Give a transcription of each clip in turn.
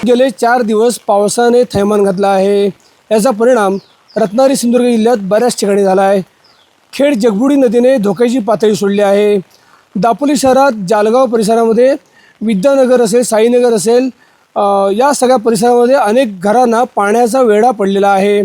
गेले 4 दिवस पावसाने थैमान घातला आहे. याचा परिणाम रत्नागिरी सिंधुदुर्ग जिल्ह्यात बऱ्याच ठिकाणी झाला आहे. खेड जगबुडी नदीने धोक्याची पातळी सोडली आहे. दापोली शहरात जालगाव परिसरामध्ये विद्यानगर असेल, साईनगर असेल, या सगळ्या परिसरामध्ये अनेक घरांना पाण्याचा वेढा पडलेला आहे.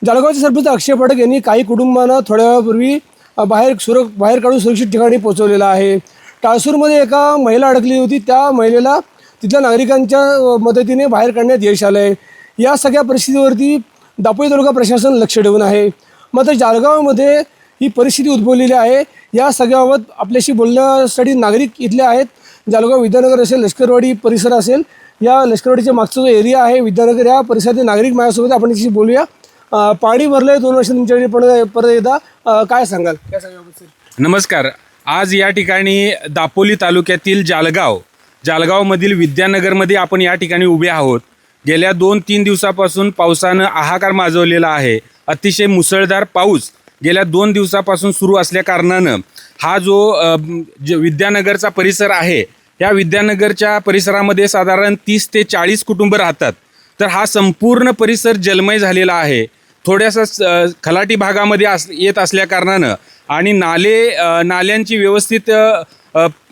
जालगावचे सरपंच अक्षय पाठक यांनी काही कुटुंबांना थोड्या वेळापूर्वी बाहेर काढून सुरक्षित ठिकाणी पोहोचवलेलं आहे. टाळसूरमध्ये एका महिला अडकली होती. त्या महिलेला तिथल्या नागरिकांच्या मदतीने बाहेर काढण्यात यश आलं आहे. या सगळ्या परिस्थितीवरती दापोली तालुका प्रशासन लक्ष ठेवून आहे. मात्र जालगावमध्ये ही परिस्थिती उद्भवलेली आहे. या सगळ्याबाबत आपल्याशी बोलण्यासाठी नागरिक इथले आहेत. जालगाव विद्यानगर असेल, लष्करवाडी परिसर असेल, या लष्करवाडीच्या मागचा जो एरिया आहे विद्यानगर, या परिसरातील नागरिक माझ्यासोबत, आपण याची बोलूया. पाणी भरलं आहे 2 वर्ष तुमच्याकडे, परत एकदा काय सांगाल? नमस्कार. आज या ठिकाणी दापोली तालुक्यातील जालगावमधील विद्यानगरमध्ये आपण या ठिकाणी उभे आहोत. गेल्या 2-3 दिवसापासून पावसानं हाहाकार माजवलेला आहे. अतिशय मुसळधार पाऊस गेल्या 2 दिवसापासून सुरू असल्या कारणानं हा जो विद्यानगरचा परिसर आहे, या विद्यानगरच्या परिसरामध्ये साधारण 30 ते 40 कुटुंब राहतात. तर हा संपूर्ण परिसर जलमय झालेला आहे. थोड्यासा खलाटी भागामध्ये येत असल्या कारणानं आणि नाल्यांची व्यवस्थित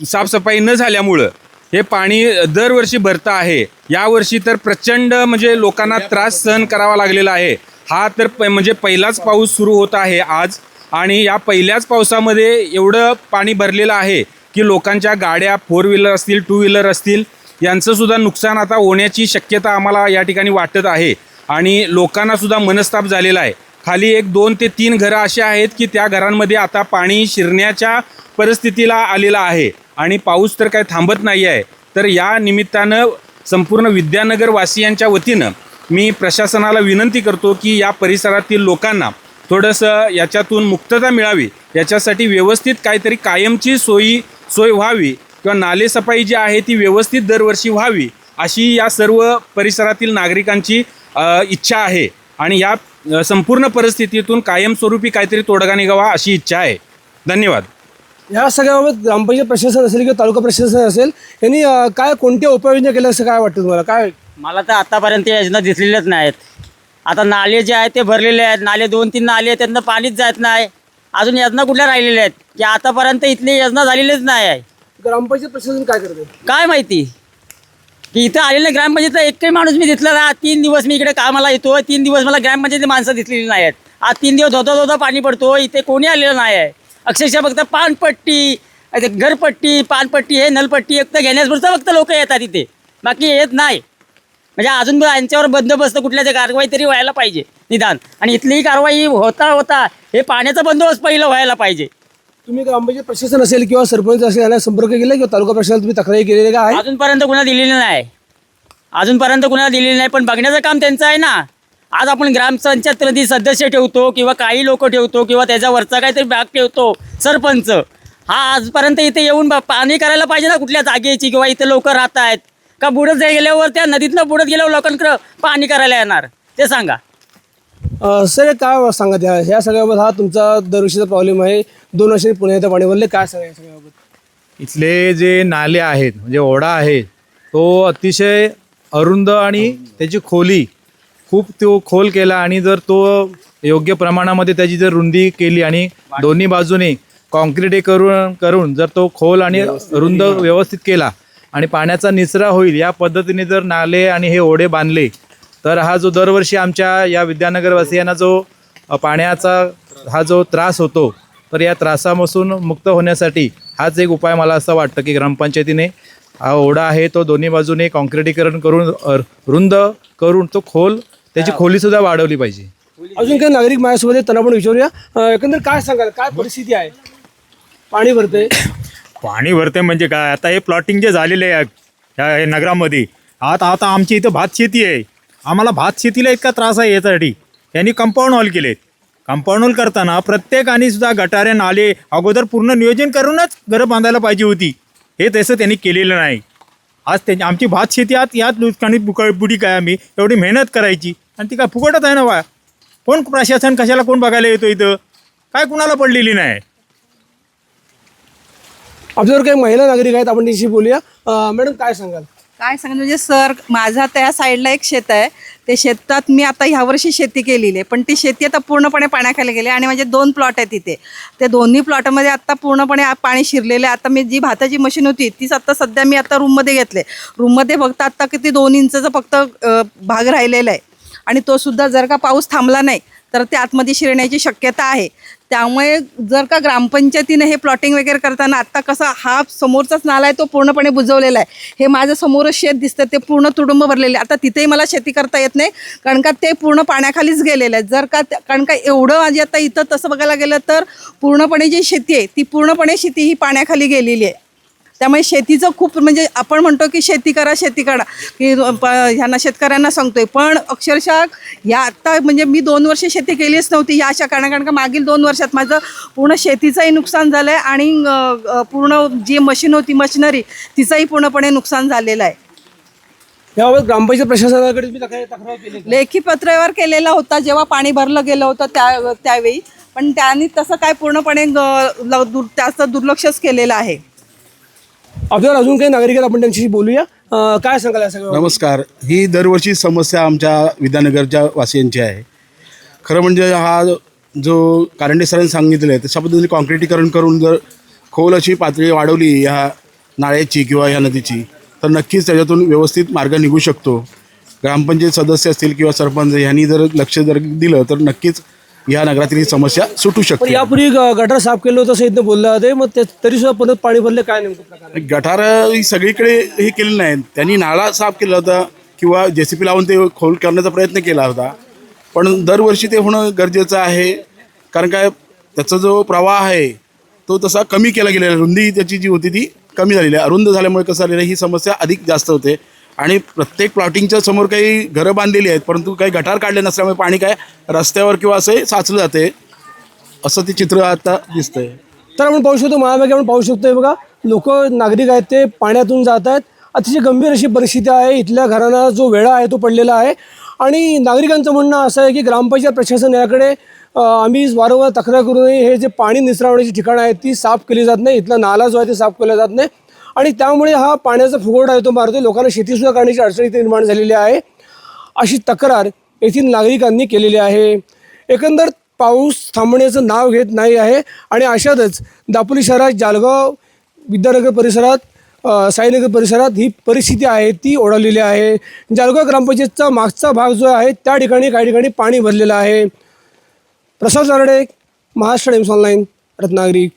साफसफाई न झाल्यामुळं हे पाणी दरवर्षी भरतं आहे. यावर्षी तर प्रचंड म्हणजे लोकांना त्रास सहन करावा लागलेला आहे. हा तर म्हणजे पहिलाच पाऊस सुरू होत आहे आज, आणि या पहिल्याच पावसामध्ये एवढं पाणी भरलेलं आहे की लोकांच्या गाड्या 4 व्हीलर असतील, 2 व्हीलर असतील, यांचंसुद्धा नुकसान आता होण्याची शक्यता आम्हाला या ठिकाणी वाटत आहे. आणि लोकांनासुद्धा मनस्ताप झालेला आहे. खाली 1-2 ते 3 घरं अशी आहेत की त्या घरांमध्ये आता पाणी शिरण्याच्या परिस्थितीला आलेलं आहे आणि पाऊस तर काय थांबत नाही आहे. तर या निमित्तानं संपूर्ण विद्यानगर वासियांच्या वतीनं मी प्रशासनाला विनंती करतो की या परिसरातील लोकांना थोडंसं याच्यातून मुक्तता मिळावी, याच्यासाठी व्यवस्थित काहीतरी कायमची सोय व्हावी, किंवा नालेसफाई जी आहे ती व्यवस्थित दरवर्षी व्हावी, अशी या सर्व परिसरातील नागरिकांची इच्छा आहे. आणि या संपूर्ण परिस्थितीतून कायमस्वरूपी काहीतरी तोडगा निघावा अशी इच्छा आहे. धन्यवाद. या सगळ्याबाबत ग्रामपंचायत प्रशासन असेल किंवा तालुका प्रशासन असेल, यांनी कोणत्या उपाययोजना केल्या असं काय वाटतं तुम्हाला? काय मला तर आतापर्यंत योजना दिसलेल्याच नाहीत. आता नाले जे आहेत ते भरलेले आहेत. नाले 2-3 नाले आहेत, त्यांना पाणीच जात नाही. अजून योजना कुठल्या राहिलेल्या आहेत की आतापर्यंत इथली योजना झालेलीच नाही आहे. ग्रामपंचायत प्रशासन काय करते काय माहिती की इथं आलेलं ग्रामपंचायतचा एकही माणूस मी दिसला ना. 3 दिवस मी इकडे कामाला येतो, 3 दिवस मला ग्रामपंचायतची माणसं दिसलेली नाही आहेत. आज 3 दिवस धोता पाणी पडतो, इथे कोणी आलेलं नाही आहे. अक्षरशः फक्त पानपट्टी, घरपट्टी, पानपट्टी, हे नलपट्टी एक तर घेण्यापुरतं फक्त लोक येतात इथे, बाकी येत नाही. म्हणजे अजून यांच्यावर बंदोबस्त कुठल्याची कारवाई तरी व्हायला पाहिजे निदान. आणि इथलीही कारवाई होता हे पाण्याचा बंदोबस्त पहिलं व्हायला पाहिजे. तुम्ही ग्रामपंचायत प्रशासन असेल किंवा सरपंच असेल यांना संपर्क केला किंवा तालुका प्रशासन तुम्ही तक्रारी केलेली का आहे? अजूनपर्यंत कुणाला दिलेली नाही. पण बघण्याचं काम त्यांचं आहे ना. आज आपण ग्रामपंचायतमध्ये सदस्य ठेवतो किंवा काही लोक ठेवतो किंवा त्याच्यावरचा काहीतरी भाग ठेवतो सरपंच. हा आजपर्यंत इथे येऊन पाणी करायला पाहिजे ना कुठल्या जागेची, किंवा इथे लोक राहत आहेत का बुडत गेल्यावर त्या नदीतनं बुडत गेल्यावर लोकांकडं पाणी करायला येणार ते सांगा. सर काय सांगा ह्या सगळ्याबाबत? हा तुमचा दरवर्षीचा प्रॉब्लेम आहे. 2 वर्षांनी पुण्यात पाणी भरले, काय सांगा या सगळ्याबाबत? इथले जे नाले आहेत म्हणजे ओढा आहे तो अतिशय अरुंद आणि त्याची खोली खूप तो खोल केला. आणि जर तो योग्य प्रमाणामध्ये त्याची जर रुंदी केली आणि दोन्ही बाजूने कॉन्क्रीट करून जर तो खोल आणि रुंद व्यवस्थित केला आणि पाण्याचा निचरा होईल या पद्धतीने जर नाले आणि हे ओढे बांधले, तर हा जो दरवर्षी आमच्या या विद्यानगरवासियांना जो पाण्याचा हा जो त्रास होतो, तर या त्रासापासून मुक्त होण्यासाठी हाच एक उपाय मला असं वाटतं की ग्रामपंचायतीने हा ओढा आहे तो दोन्ही बाजूने कॉन्क्रिटीकरण करून रुंद करून तो त्याची खोलीसुद्धा वाढवली पाहिजे. अजून काही नागरिक माझ्यासोबत आहेत, त्यांना पण विचारूया. एकंदर काय सांगाल, काय परिस्थिती आहे? पाणी भरते म्हणजे काय, आता हे प्लॉटिंग जे झालेले आहे ह्या नगरामध्ये, आता आमची इथं भात शेती आहे. आम्हाला भात शेतीला इतका त्रास आहे यासाठी यांनी कंपाऊंड वॉल केलेत. कंपाऊंड वॉल करताना प्रत्येकाने सुद्धा गटारे नाले अगोदर पूर्ण नियोजन करूनच घरं बांधायला पाहिजे होती. हे तसं त्यांनी केलेलं नाही. आज आमची भात शेती यात नुकसानी बुडी काय आम्ही एवढी मेहनत करायची आणि ती काय फुकटच आहे ना बा. कोण प्रशासन कशाला कोण बघायला येतो इथं? काय कुणाला पडलेली नाही. आपल्यावर काही महिला नागरिक आहेत, आपण त्यांच्याशी बोलूया. मॅडम काय सांगाल? काय सांगतो म्हणजे सर, माझा त्या साईडला एक शेत आहे. ते शेतात मी आता ह्यावर्षी शेती केलेली आहे, पण ती शेती आता पूर्णपणे पाण्याखाली गेली आणि माझे 2 प्लॉट आहेत तिथे. ते दोन्ही प्लॉटमध्ये आता पूर्णपणे पाणी शिरलेलं आहे. आता मी जी भाताची मशीन होती तीच आता सध्या मी आता रूममध्ये घेतले. रूममध्ये फक्त आता किती 2 इंचचा फक्त भाग राहिलेला आहे आणि तो सुद्धा जर का पाऊस थांबला नाही तर ते आतमध्ये शिरण्याची शक्यता आहे. त्यामुळे जर का ग्रामपंचायतीने हे प्लॉटिंग वगैरे करताना आत्ता कसा हा समोरचाच नाला आहे तो पूर्णपणे बुजवलेला आहे. हे माझं समोरच शेत दिसतं ते पूर्ण तुडुंब भरलेले. आता तिथेही मला शेती करता येत नाही कारण का ते पूर्ण पाण्याखालीच गेलेलं आहे. जर का कारण का एवढं माझी आता इथं तसं बघायला गेलं तर पूर्णपणे जी शेती आहे ती पूर्णपणे शेती ही पाण्याखाली गेलेली आहे. त्यामुळे शेतीचं खूप म्हणजे आपण म्हणतो की शेती करा की ह्यांना शेतकऱ्यांना सांगतोय, पण अक्षरशः या आत्ता म्हणजे मी 2 वर्ष शेती केलीच नव्हती या अशा कारण का मागील 2 वर्षात माझं पूर्ण शेतीचंही नुकसान झालं आहे आणि पूर्ण जी मशीन होती मशिनरी तिचंही पूर्णपणे नुकसान झालेलं आहे. याबाबत ग्रामपंचायत प्रशासनाकडे तुम्ही तक्रार केली का? लेखी पत्रावर केलेला होता जेव्हा पाणी भरलं गेलं होतं त्यावेळी, पण त्यांनी तसं काय पूर्णपणे त्याचं दुर्लक्षच केलेलं आहे. आपल्याला अजून काही नागरिक आहेत, आपण त्यांच्याशी बोलूया. काय सांगाल या सगळं? नमस्कार. ही दरवर्षी समस्या आमच्या विद्यानगरच्या वासियांची आहे. खरं म्हणजे हा जो कारंडे सरांनी सांगितलं आहे तशा पद्धतीने कॉन्क्रिटीकरण करून जर खोल अशी पातळी वाढवली ह्या नाळ्याची किंवा ह्या नदीची तर नक्कीच त्याच्यातून व्यवस्थित मार्ग निघू शकतो. ग्रामपंचायत सदस्य असतील किंवा सरपंच यांनी जर लक्ष जर दिलं तर नक्कीच या नगरातील ही समस्या सुटू पण शकते. यापूर्वी गटर साफ केलं होतं असं इथं बोललं होते, मग तरी सुद्धा परत पाणी भरले, काय नेमकं प्रकार? गटार ही सगळीकडे हे केलेलं नाही. त्यांनी नाळा साफ केला होता किंवा JCP लावून ते खोल करण्याचा प्रयत्न केला होता, पण दरवर्षी ते होणं गरजेचं आहे. कारण काय त्याचा जो प्रवाह आहे तो तसा कमी केला गेलेला, रुंदी त्याची जी होती ती कमी झालेली आहे. अरुंद झाल्यामुळे कसं झालेलं आहे ही समस्या अधिक जास्त होते आणि प्रत्येक प्लॉटिंगच्या समोर काही घरं बांधलेली आहेत परंतु काही गटार काढले नसल्यामुळे पाणी काय रस्त्यावर किंवा असे साचलं जाते, असं ते चित्र आता दिसतंय. तर आपण पाहू शकतो, महामार्ग आपण पाहू शकतोय बघा, लोक नागरिक आहेत ते पाण्यातून जात आहेत. अतिशय गंभीर अशी परिस्थिती आहे. इथल्या घरांना जो वेढा आहे तो पडलेला आहे आणि नागरिकांचं म्हणणं असं आहे की ग्रामपंचायत प्रशासन याकडे आम्ही वारंवार तक्रार करूनही हे जे पाणी निसरवण्याची ठिकाणं आहेत ती साफ केली जात नाही. इथला नाला जो आहे ते साफ केला जात नाही आणि त्यामुळे हा पाण्याचा फुगवटा आहे तो मारतो. लोकांना शेतीसुद्धा करण्याची अडचण इथे निर्माण झालेली आहे, अशी तक्रार येथील नागरिकांनी केलेली आहे. एकंदर पाऊस थांबण्याचं नाव घेत नाही आहे आणि अशातच दापोली शहरात, जालगाव, विद्यानगर परिसरात, साईनगर परिसरात ही परिस्थिती आहे ती ओढवलेली आहे. जालगाव ग्रामपंचायतचा मागचा भाग जो आहे त्या ठिकाणी काही ठिकाणी पाणी भरलेलं आहे. प्रसाद नारडे, महाराष्ट्र टाइम्स ऑनलाईन, रत्नागिरी.